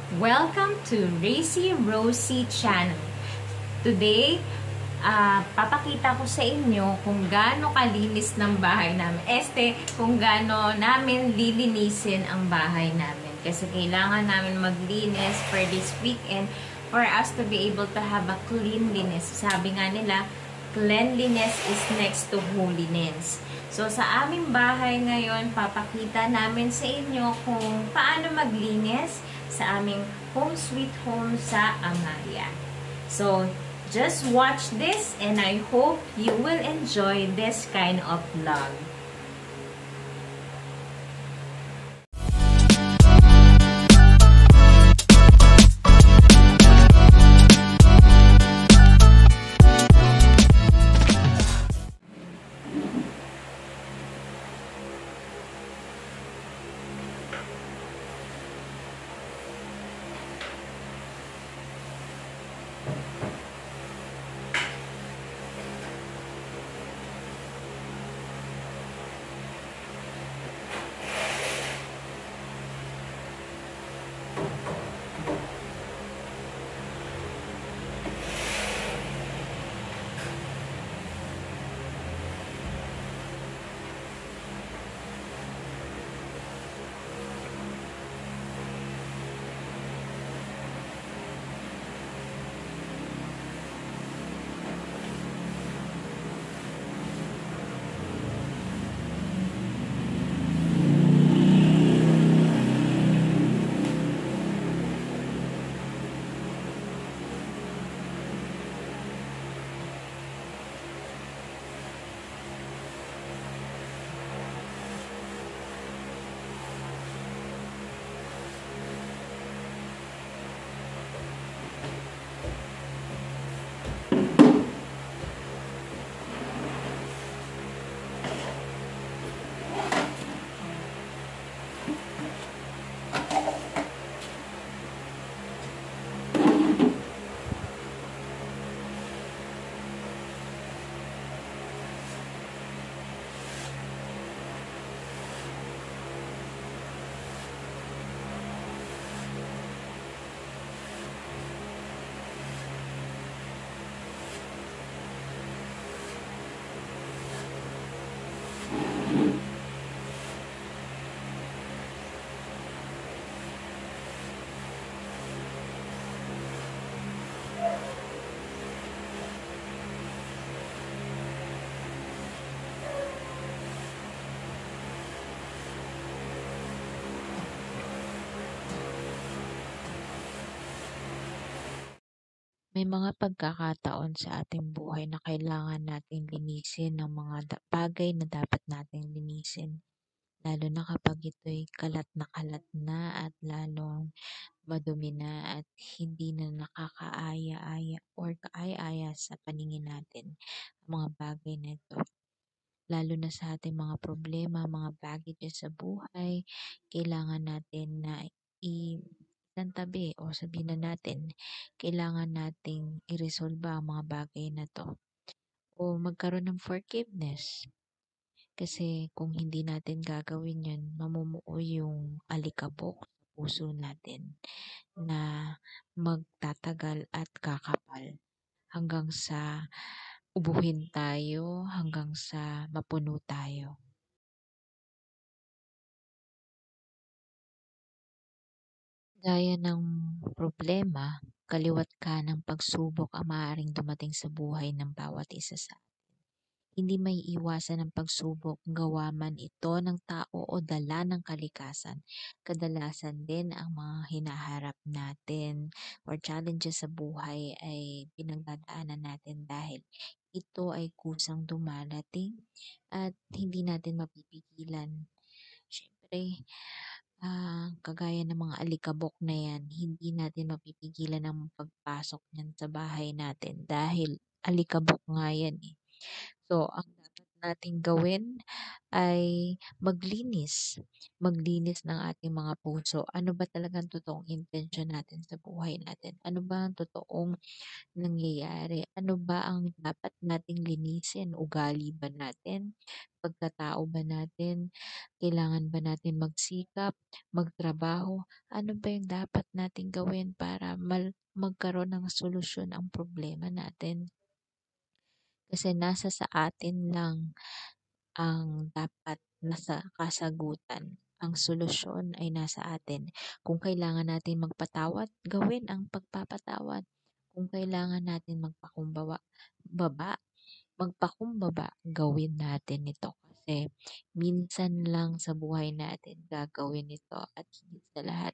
Welcome to Racy Rosie Channel. Today, papakita ko sa inyo kung gaano kalinis ng bahay namin. Kung gaano namin lilinisin ang bahay namin. Kasi kailangan namin maglinis for this weekend for us to be able to have a cleanliness. Sabi nga nila, cleanliness is next to holiness. So, sa aming bahay ngayon, papakita namin sa inyo kung paano maglinis sa aming home sweet home sa Amalia. So, just watch this and I hope you will enjoy this kind of vlog. May mga pagkakataon sa ating buhay na kailangan nating linisin ng mga bagay na dapat nating linisin. Lalo na kapag ito'y kalat na at lalong madumi na at hindi na nakakaaya-aya or kaaya-aya sa paningin natin ang mga bagay na ito. Lalo na sa ating mga problema, mga baggages sa buhay, kailangan natin na isantabi o sabihin na natin, kailangan nating iresolba ang mga bagay na to o magkaroon ng forgiveness. Kasi kung hindi natin gagawin yun, mamumuo yung alikabok sa puso natin na magtatagal at kakapal hanggang sa ubuhin tayo, hanggang sa mapuno tayo. Gaya ng problema, kaliwat kanang pagsubok ang maaaring dumating sa buhay ng bawat isa sa atin. Hindi may iwasan ang pagsubok, gawa man ito ng tao o dala ng kalikasan. Kadalasan din ang mga hinaharap natin or challenges sa buhay ay pinagdadaanan natin dahil ito ay kusang dumarating at hindi natin mapipigilan. Siyempre, kagaya ng mga alikabok na yan, hindi natin mapipigilan ang pagpasok niyan sa bahay natin dahil alikabok nga yan eh. So, ang dapat nating gawin ay maglinis. Maglinis ng ating mga puso. Ano ba talagang totoong intensyon natin sa buhay natin? Ano ba ang totoong nangyayari? Ano ba ang dapat nating linisin? Ugali ba natin? Pagkatao ba natin? Kailangan ba natin magsikap, magtrabaho? Ano ba yung dapat nating gawin para magkaroon ng solusyon ang problema natin? Kasi nasa sa atin lang ang dapat nasa kasagutan. Ang solusyon ay nasa atin. Kung kailangan natin magpatawad, gawin ang pagpapatawad. Kung kailangan natin baba, magpakumbaba, gawin natin ito. Kasi minsan lang sa buhay natin gagawin ito at higit sa lahat,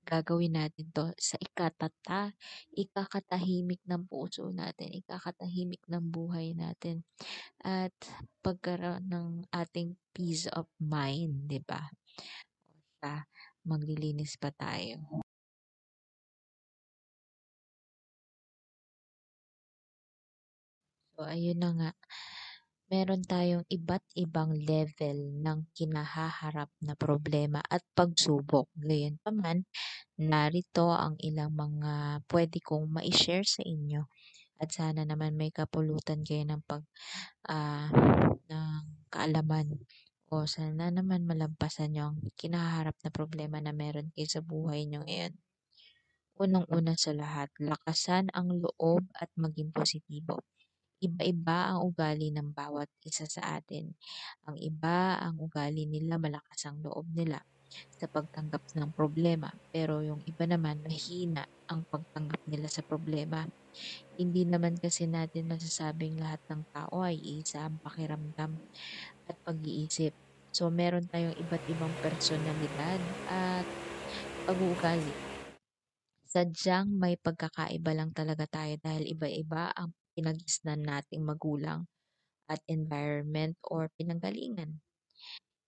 gagawin natin to sa ikakatahimik ng puso natin, ikakatahimik ng buhay natin at pagkaroon ng ating peace of mind, 'di ba? Sa maglilinis pa tayo. So ayun na nga, meron tayong iba't ibang level ng kinahaharap na problema at pagsubok. Gayunpaman, narito ang ilang mga pwede kong mai-share sa inyo at sana naman may kapulutan kayo ah, ng kaalaman o sana naman malampasan niyo ang kinaharap na problema na meron kayo sa buhay niyo ngayon. Unang-una sa lahat, lakasan ang loob at maging positibo. Iba-iba ang ugali ng bawat isa sa atin. Ang iba, ang ugali nila malakas ang loob nila sa pagtanggap ng problema. Pero yung iba naman, mahina ang pagtanggap nila sa problema. Hindi naman kasi natin masasabing lahat ng tao ay isa ang pakiramdam at pag-iisip. So, meron tayong iba't ibang personalidad at pag-uugali. Sadyang may pagkakaiba lang talaga tayo dahil iba-iba ang pinagisnan nating magulang at environment or pinanggalingan.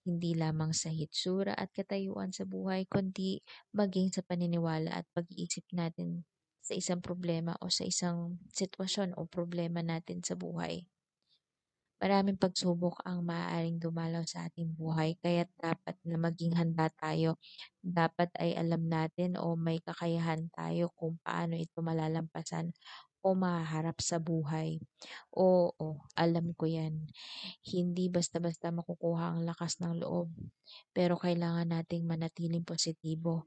Hindi lamang sa hitsura at katayuan sa buhay, kundi maging sa paniniwala at pag-iisip natin sa isang problema o sa isang sitwasyon o problema natin sa buhay. Maraming pagsubok ang maaaring dumalaw sa ating buhay kaya dapat na maging handa tayo. Dapat ay alam natin o may kakayahan tayo kung paano ito malalampasan o mahaharap sa buhay. Oo, alam ko yan. Hindi basta-basta makukuha ang lakas ng loob. Pero kailangan nating manatiling positibo.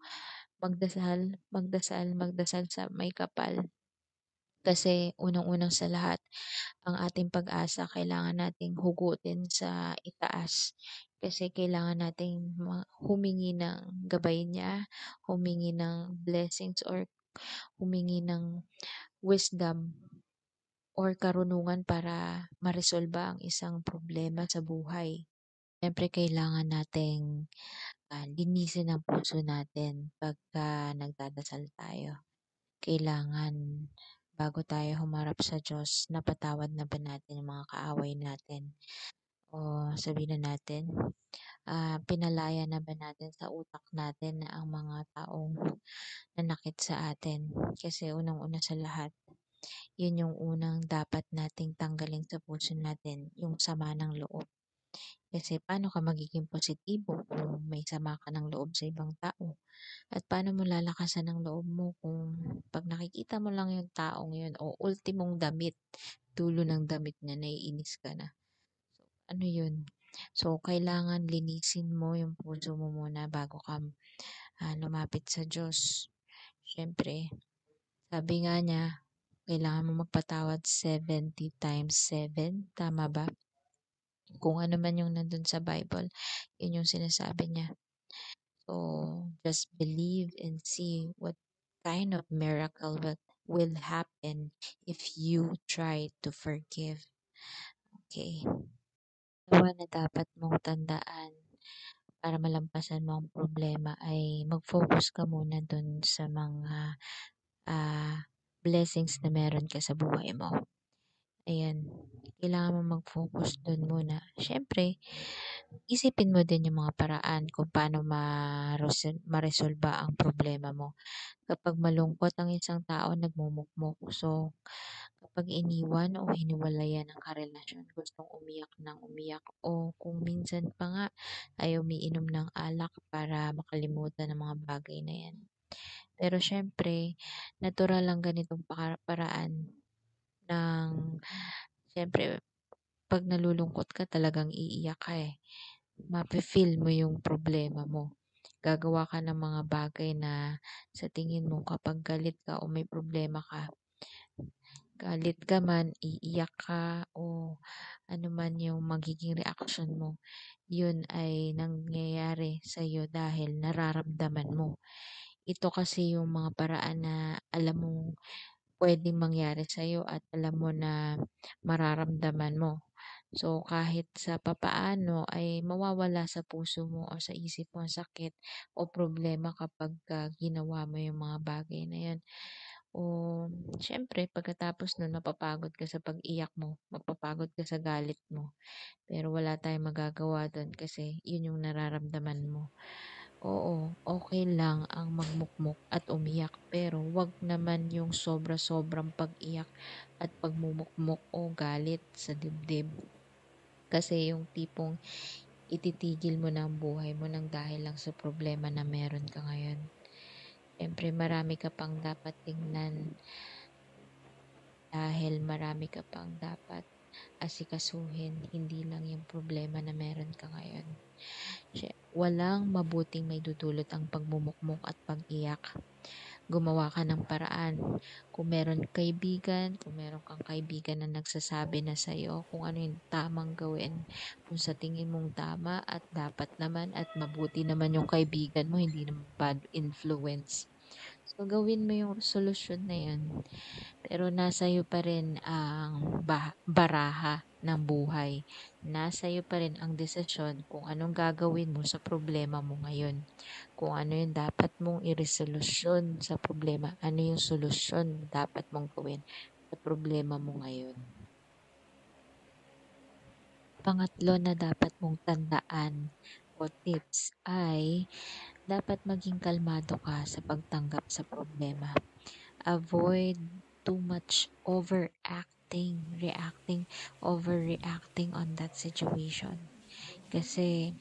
Magdasal, magdasal, magdasal sa may kapal. Kasi unang-unang sa lahat, ang ating pag-asa kailangan nating hugutin sa itaas. Kasi kailangan nating humingi ng gabay niya, humingi ng blessings or humingi ng wisdom or karunungan para maresolba ang isang problema sa buhay. Siyempre kailangan nating linisin ang puso natin pagka nagdadasal tayo. Kailangan bago tayo humarap sa Diyos, napatawad na ba natin ang mga kaaway natin? O sabihin na natin, pinalaya na ba natin sa utak natin ang mga taong nanakit sa atin? Kasi unang-una sa lahat, yun yung unang dapat nating tanggalin sa puso natin, yung sama ng loob. Kasi paano ka magiging positibo kung may sama ka ng loob sa ibang tao? At paano mo lalakasan ang loob mo kung pag nakikita mo lang yung taong yun o ultimong damit, dulo ng damit niya, naiinis ka na. So, ano yun? So, kailangan linisin mo yung puso mo muna bago ka lumapit sa Diyos. Siyempre, sabi nga niya, kailangan mo magpatawad 70 times 7. Tama ba? Kung ano man yung nandun sa Bible, yun yung sinasabi niya. So, just believe and see what kind of miracle will happen if you try to forgive. Okay. Dalawa na dapat mong tandaan para malampasan mo ang problema ay mag-focus ka muna dun sa mga ah, blessings na meron ka sa buhay mo. Ayan, kailangan mo mag-focus dun muna. Siyempre, isipin mo din yung mga paraan kung paano maresolba ang problema mo. Kapag malungkot ang isang tao, nagmumukmok. So, Kapag iniwan o hiniwalayan ng karelasyon, gustong umiyak ng umiyak o kung minsan pa nga ay umiinom ng alak para makalimutan ng mga bagay na yan. Pero syempre, natural lang ganitong paraan ng syempre 'pag nalulungkot ka talagang iiyak ka, eh. Mafe-feel mo yung problema mo. Gagawa ka ng mga bagay na sa tingin mo kapag galit ka o may problema ka, galit ka man, iiyak ka o ano man yung magiging reaksyon mo, yun ay nangyayari sa'yo dahil nararamdaman mo. Ito kasi yung mga paraan na alam mong puwedeng mangyari sa'yo at alam mo na mararamdaman mo. So, kahit sa papaano ay mawawala sa puso mo o sa isip mo ang sakit o problema kapagka ginawa mo yung mga bagay na yan. O siyempre pagkatapos nun mapapagod ka sa pag-iyak mo, mapapagod ka sa galit mo, pero wala tayong magagawa dun kasi yun yung nararamdaman mo. Oo, okey lang ang magmukmok at umiyak pero 'wag naman yung sobra-sobrang pag-iyak at pagmumukmok o galit sa dibdib. Kasi yung tipong ititigil mo na ang buhay mo ng dahil lang sa problema na meron ka ngayon. Siyempre marami ka pang dapat tingnan dahil marami ka pang dapat asikasuhin, hindi lang yung problema na meron ka ngayon. Walang mabuting maidudulot ang pagmumukmok at pag-iyak. Gumawa ka ng paraan. Kung meron kang kaibigan na nagsasabi na sa'yo kung ano yung tamang gawin, kung sa tingin mong tama at dapat naman at mabuti naman yung kaibigan mo, hindi naman bad influence. So, gawin mo yung solusyon na yun. Pero nasa iyo pa rin ang baraha ng buhay. Nasa iyo pa rin ang desisyon kung anong gagawin mo sa problema mo ngayon. Kung ano yung dapat mong iresolusyon sa problema, ano yung solusyon na dapat mong gawin sa problema mo ngayon. Pangatlo na dapat mong tandaan o tips ay dapat maging kalmado ka sa pagtanggap sa problema. Avoid too much overreacting on that situation. Kasi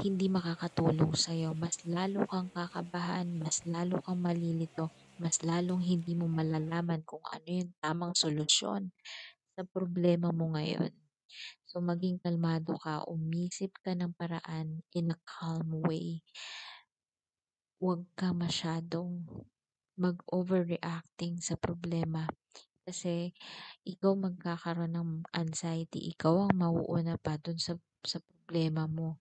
hindi makakatulong sa'yo. Mas lalo kang kakabahan, mas lalo kang malilito, mas lalong hindi mo malalaman kung ano yung tamang solusyon sa problema mo ngayon. So, maging kalmado ka, umisip ka ng paraan in a calm way. Huwag ka masyadong mag-overreacting sa problema kasi ikaw magkakaroon ng anxiety, ikaw ang mauuna pa dun sa problema mo.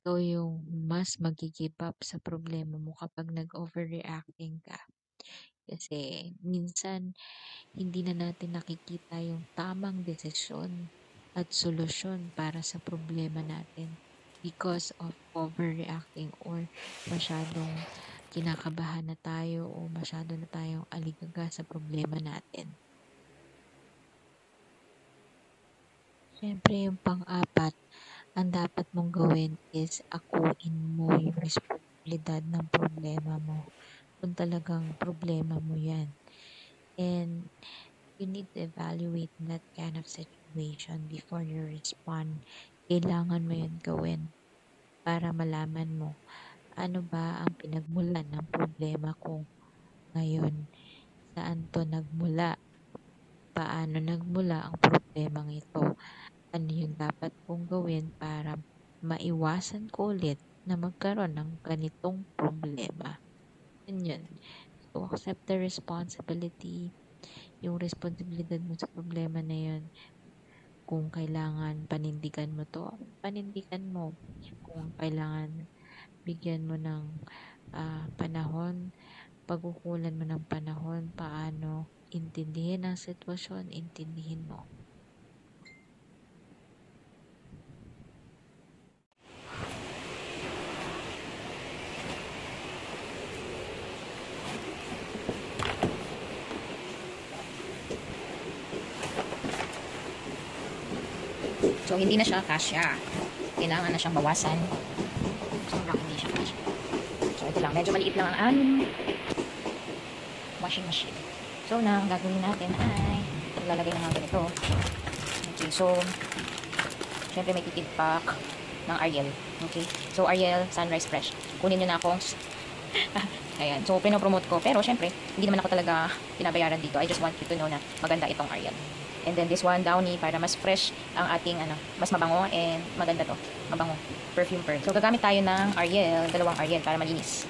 Ikaw yung mas magi-give up sa problema mo kapag nag-overreacting ka. Kasi minsan hindi na natin nakikita yung tamang desisyon at solusyon para sa problema natin because of overreacting or masyadong kinakabahan na tayo o masyado na tayong aligaga sa problema natin. Siyempre, yung pang-apat, ang dapat mong gawin is akuin mo yung responsibilidad ng problema mo. Kung talagang problema mo yan. And you need to evaluate that kind of situation before you respond. Kailangan mo yun gawin para malaman mo ano ba ang pinagmulan ng problema ko ngayon. Saan to nagmula? Paano nagmula ang problemang ito? Ano yung dapat kong gawin para maiwasan ko ulit na magkaroon ng ganitong problema? Yun. So, accept the responsibility. Yung responsibilidad mo sa problema na yun. Kung kailangan panindigan mo to, panindigan mo. Kung kailangan bigyan mo ng panahon, pagkukulan mo ng panahon, paano intindihin ang sitwasyon, intindihin mo. So, hindi na siya kasya. Kailangan na siyang bawasan. Sobrang hindi siya kasya. So, ito lang. Medyo maliit lang ang washing machine. So, So, na ang gagawin natin ay ilalagay na natin ito. Okay, so, syempre may titid pack ng Ariel. Okay, so Ariel Sunrise Fresh. Kunin nyo na akong ayan, so pinopromote ko. Pero syempre, hindi naman ako talaga pinabayaran dito. I just want you to know na maganda itong Ariel. And then this one, Downy, para mas fresh ang ating, mas mabango and maganda to. Mabango. Perfume pearl. So gagamit tayo ng Ariel, dalawang Ariel para malinis.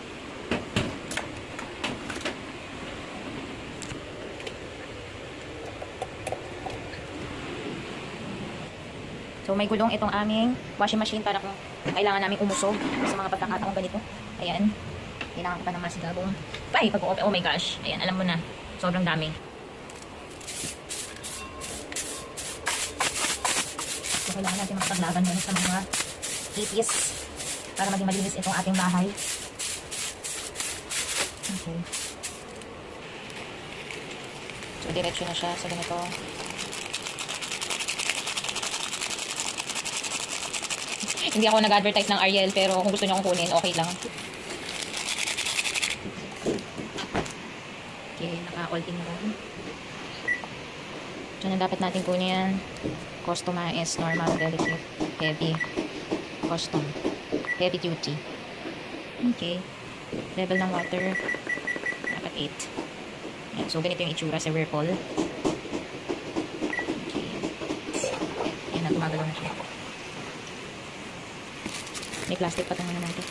So may gulong itong aming washing machine para kung kailangan namin umusog sa mga pagkakataong ganito. Ayan. Kailangan ko pa ng masigabong. Ay, pag-open. Oh my gosh. Ayan, alam mo na. Sobrang dami. So kailangan natin makapaglaban muna sa mga itis para maging malinis itong ating bahay. Okay. So diretso na siya sa ganito. Hindi ako nag-advertise ng Ariel, pero kung gusto niyo akong kunin, okay lang. Okay, naka-all-in na lang. So, na dapat natin kunin yan. Customize, normal, delicate, heavy, custom, heavy duty. Okay. Level ng water, dapat 8. Yan. So, ganito yung itsura sa Whirlpool. Okay. Yan na, gumagalaw na siya. May plastic pa naman natin.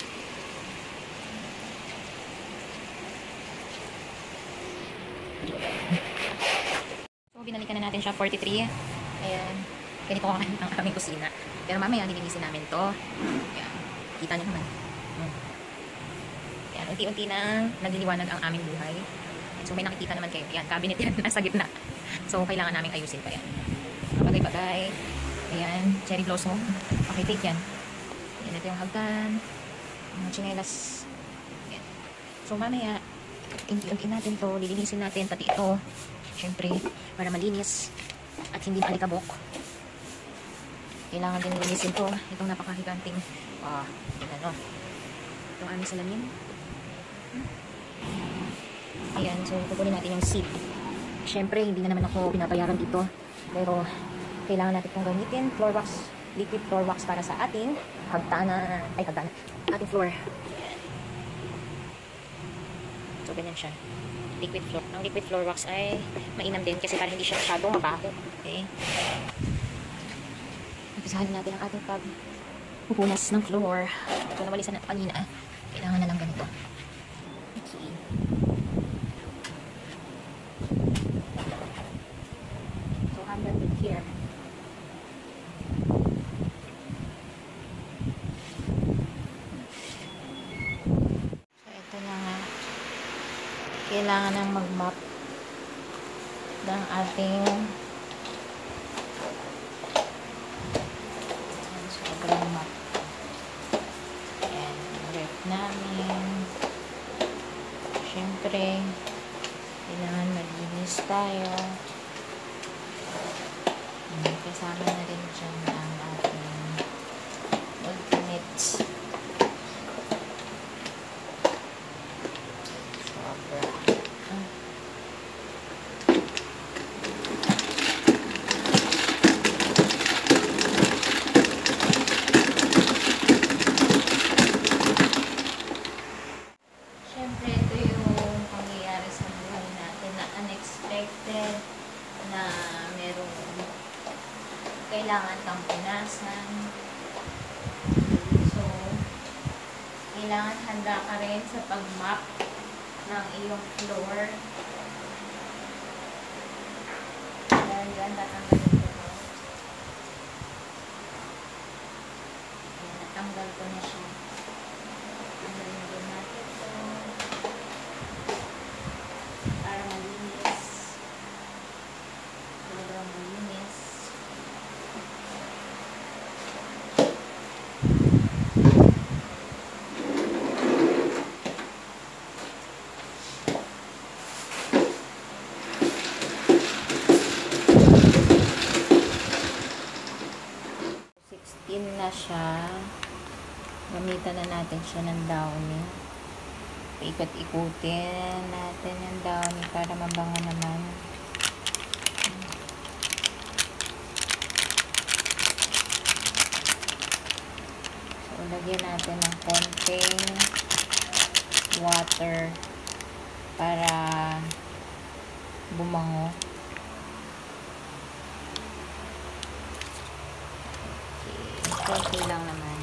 So, binalikan na natin siya, 43. Ayan. Ganito ang aming kusina. Pero mamaya, lilinisin namin to. Ayan. Kita niyo naman. Ayan. Unti-unti na nagliliwanag ang aming buhay. So, may nakikita naman kayo. Ayan. Cabinet yan nasa gitna. So, kailangan naming ayusin pa yan. Bagay-bagay. Ayan. Cherry blossom. Okay, take yan. Ayan, ito yung hagdan, mga tsinelas. Ayan. So, mamaya, unti-unti natin to, lilinisin natin, pati ito, syempre, para malinis, at hindi maalikabok. Kailangan din linisin to, itong napakahiganting, itong aming salamin. Ayan, so, kukunin natin yung seat. Syempre, hindi na naman ako pinapayaran dito, pero, kailangan natin itong gamitin, floor wax, liquid floor wax para sa ating ating floor. So, ganyan siya. Liquid floor. Ang liquid floor wax ay mainam din kasi para hindi siya masyadong mabaho. Okay? Napisahan natin ang ating pagpupunas ng floor. Ito nawalisan na kanina. Kailangan na lang ganito. Okay. So, hanggang din here. Kailangan ng mag-map ng ating sobrang map. Ayan, ref namin. Siyempre, kailangan malinis tayo. Kasama na rin dyan ang ating ultimate na merong kailangan kang punasan. So, kailangan handa ka rin sa pag-map ng iyong floor. Dahil yan, tatanggalin ko to. Ayan, natanggal ko na siya. Tanggalin din natin ito. Para malinis. Sobrang malinis. Na siya, gamitan na natin siya ng Downy. Ikot-ikutin natin yung downy para mabango naman. So, lagyan natin ng konting water para bumango. Okay, konti lang naman.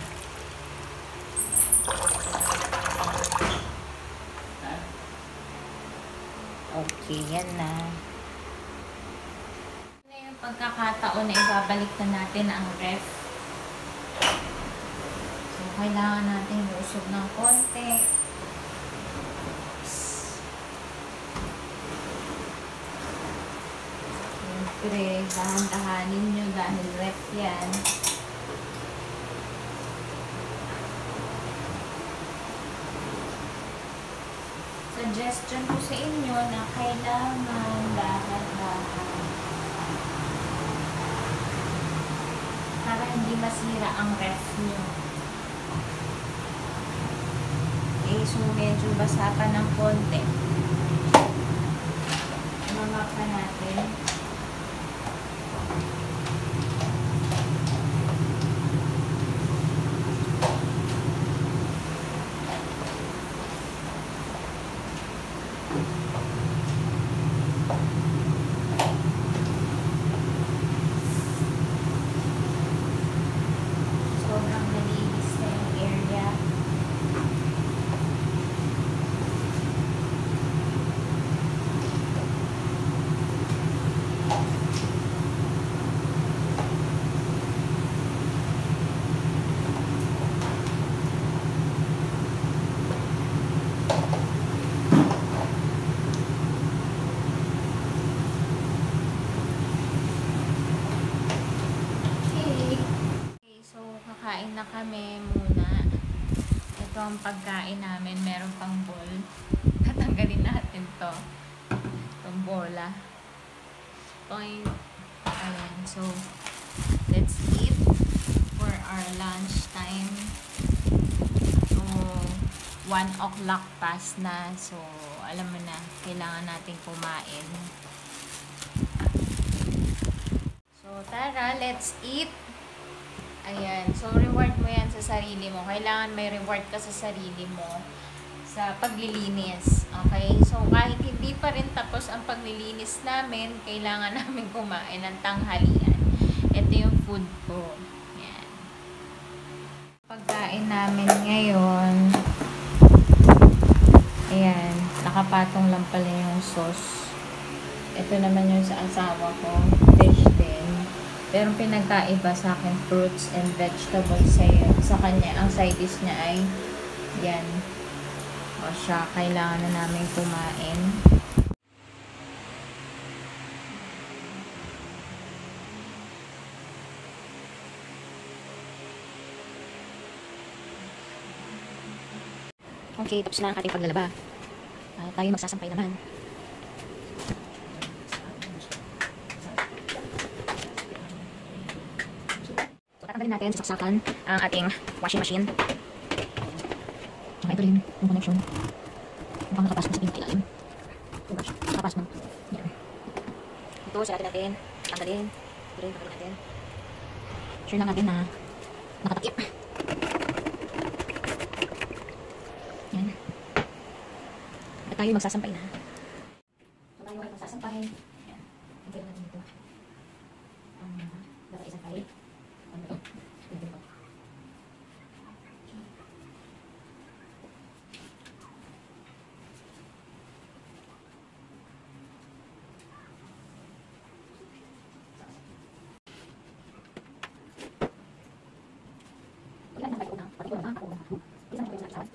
Okay, yan na. Ano yung pagkakataon na ibabalik na natin ang ref. So, kailangan natin usog ng konti. Siyempre, dahan-dahanin nyo dahil ref yan. Suggestion ko sa inyo na kailangan dahan-dahan para hindi masira ang ref nyo. Okay, so medyo basa pa ng konti. Mamap pa natin. Sobrang nalinis na yung area. Kakain na kami muna. Ito ang pagkain namin. Meron pang bowl. Tatanggalin natin to. Itong bola. Point. Ayan. So, let's eat for our lunch time. So, 1 o'clock past na. So, alam mo na, kailangan natin kumain. So, tara, let's eat. Ayan. So, reward mo yan sa sarili mo. Kailangan may reward ka sa sarili mo sa paglilinis. Okay? So, kahit hindi pa rin tapos ang paglilinis namin, kailangan namin kumain ng tanghalian. Ito yung food ko. Ayan. Pagkain namin ngayon, ayan. Nakapatong lang pala yung sauce. Ito naman yung sa asawa ko. Fish din. Pero pinagkaiba sa akin, fruits and vegetables sa kanya. Ang side dish niya ay yan. O siya, kailangan na namin kumain. Okay, tapos na ang ating paglalaba. Tayo magsasampay naman. Tatanggalin natin sa saksakan ang ating washing machine. Ito rin yung connection. Mukhang nakapasok sa pinakailalim. Oh gosh, nakapasok. Yan. Ito, siratin natin. Tanggalin. Ito rin, tanggalin natin. Sure lang natin na nakatakip. Yan. At tayo magsasampay na. So tayo ay magsasampay. Yan. Tingnan natin dito. Dapat isang tayo. Ano ito? Ito ito. Ilan ang tayo unang? Pati unang ako unang. Isang tayo sa asawan.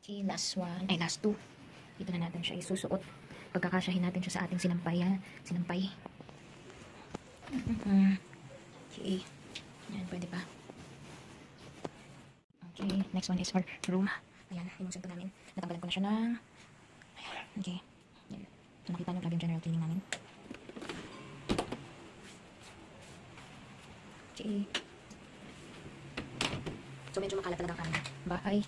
Okay, last one. Ay, last two. Dito na natin siya isusuot. Pagkakasyahin natin siya sa ating sinampay. Okay. Yan, pwede pa. Okay, next one is for room. Ayan, yung sinto namin. Natanggalan ko na siya ng... Ayan, okay. Yan. So, nakita nyo, grabe yung general cleaning namin. Okay. So, medyo makalat talaga ang bahay.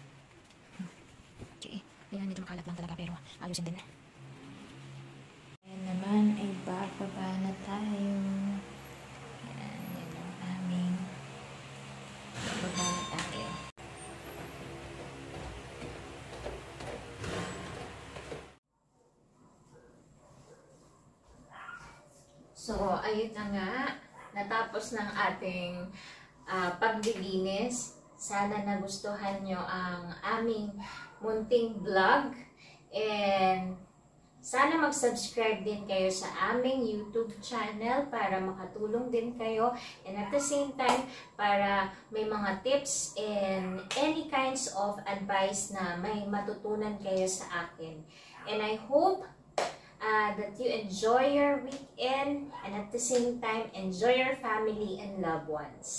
Okay. Ayan, medyo makalat lang talaga pero ayusin din. Ayan naman ay bababa na tayo. Ayan, yan ang aming bababa na tayo. So, ayun na nga. Natapos ng ating paglilinis. Sana nagustuhan nyo ang aming munting vlog. And sana mag-subscribe din kayo sa aming YouTube channel para makatulong din kayo. And at the same time, para may mga tips and any kinds of advice na may matutunan kayo sa akin. And I hope that you enjoy your weekend and at the same time enjoy your family and loved ones.